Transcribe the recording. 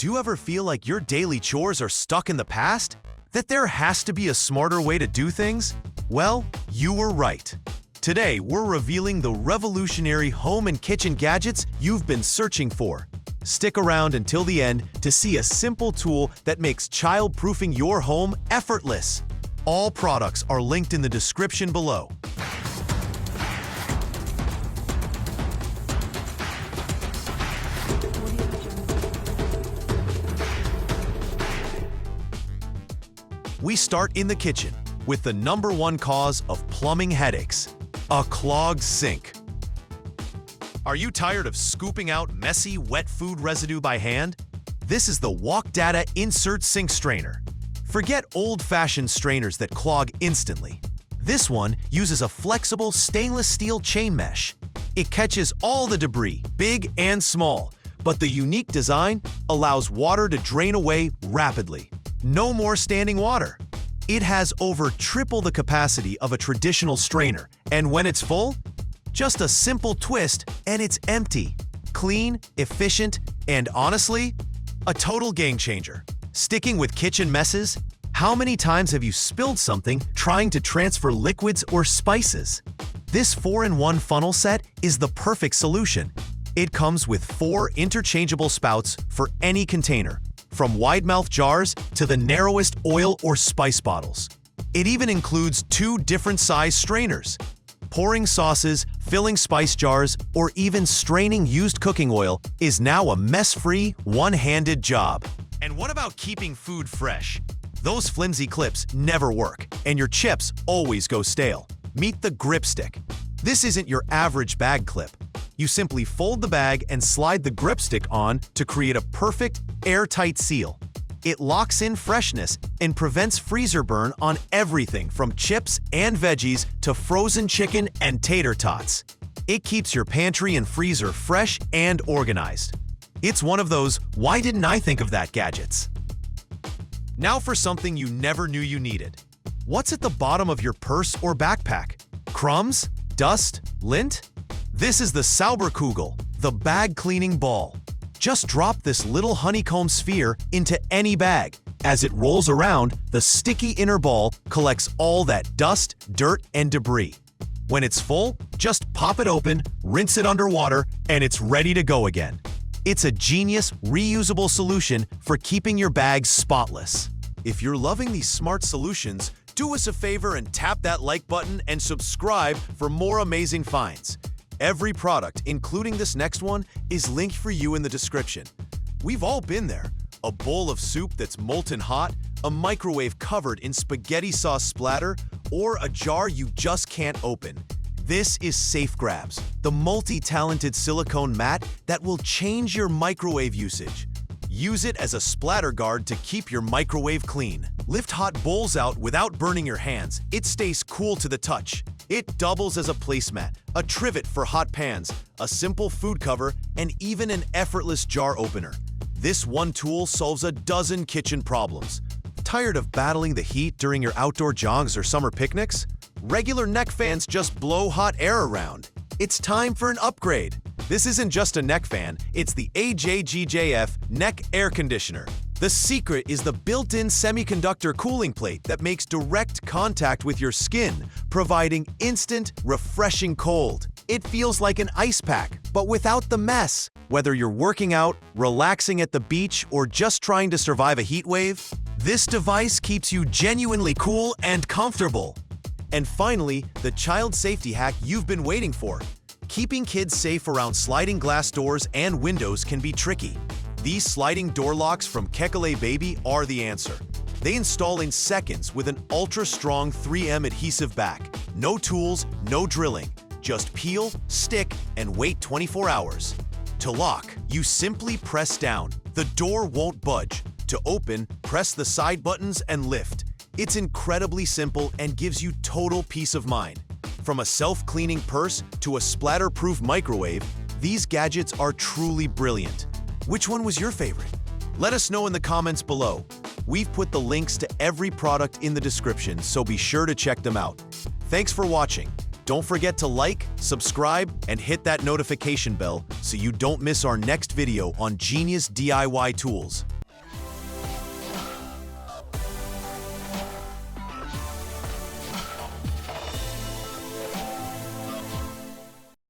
Do you ever feel like your daily chores are stuck in the past? That there has to be a smarter way to do things? Well, you were right. Today, we're revealing the revolutionary home and kitchen gadgets you've been searching for. Stick around until the end to see a simple tool that makes child-proofing your home effortless. All products are linked in the description below. We start in the kitchen with the #1 cause of plumbing headaches, a clogged sink. Are you tired of scooping out messy, wet food residue by hand? This is the Walk Data Insert Sink Strainer. Forget old-fashioned strainers that clog instantly. This one uses a flexible stainless steel chain mesh. It catches all the debris, big and small, but the unique design allows water to drain away rapidly. No more standing water. It has over triple the capacity of a traditional strainer, and when it's full, just a simple twist and it's empty. Clean, efficient, and honestly, a total game changer. Sticking with kitchen messes, how many times have you spilled something trying to transfer liquids or spices? This 4-in-1 funnel set is the perfect solution. It comes with 4 interchangeable spouts for any container, from wide-mouth jars to the narrowest oil or spice bottles. It even includes 2 different size strainers. Pouring sauces, filling spice jars, or even straining used cooking oil is now a mess-free, one-handed job. And what about keeping food fresh? Those flimsy clips never work, and your chips always go stale. Meet the Gripstic. This isn't your average bag clip. You simply fold the bag and slide the Gripstic on to create a perfect, airtight seal. It locks in freshness and prevents freezer burn on everything from chips and veggies to frozen chicken and tater tots. It keeps your pantry and freezer fresh and organized. It's one of those "why didn't I think of that" gadgets. Now for something you never knew you needed. What's at the bottom of your purse or backpack? Crumbs? Dust? Lint? This is the Sauberkugel, the bag cleaning ball. Just drop this little honeycomb sphere into any bag. As it rolls around, the sticky inner ball collects all that dust, dirt, and debris. When it's full, just pop it open, rinse it underwater, and it's ready to go again. It's a genius, reusable solution for keeping your bags spotless. If you're loving these smart solutions, do us a favor and tap that like button and subscribe for more amazing finds. Every product, including this next one, is linked for you in the description. We've all been there. A bowl of soup that's molten hot, a microwave covered in spaghetti sauce splatter, or a jar you just can't open. This is SafeGrabs, the multi-talented silicone mat that will change your microwave usage. Use it as a splatter guard to keep your microwave clean. Lift hot bowls out without burning your hands. It stays cool to the touch. It doubles as a placemat, a trivet for hot pans, a simple food cover, and even an effortless jar opener. This one tool solves a dozen kitchen problems. Tired of battling the heat during your outdoor jogs or summer picnics? Regular neck fans just blow hot air around. It's time for an upgrade. This isn't just a neck fan, it's the AJGJF neck air conditioner. The secret is the built-in semiconductor cooling plate that makes direct contact with your skin, providing instant, refreshing cold. It feels like an ice pack, but without the mess. Whether you're working out, relaxing at the beach, or just trying to survive a heat wave, this device keeps you genuinely cool and comfortable. And finally, the child safety hack you've been waiting for. Keeping kids safe around sliding glass doors and windows can be tricky. These sliding door locks from Kekale Baby are the answer. They install in seconds with an ultra-strong 3M adhesive back. No tools, no drilling. Just peel, stick, and wait 24 hours. To lock, you simply press down. The door won't budge. To open, press the side buttons and lift. It's incredibly simple and gives you total peace of mind. From a self-cleaning purse to a splatter-proof microwave, these gadgets are truly brilliant. Which one was your favorite? Let us know in the comments below. We've put the links to every product in the description, so be sure to check them out. Thanks for watching. Don't forget to like, subscribe, and hit that notification bell so you don't miss our next video on genius DIY tools.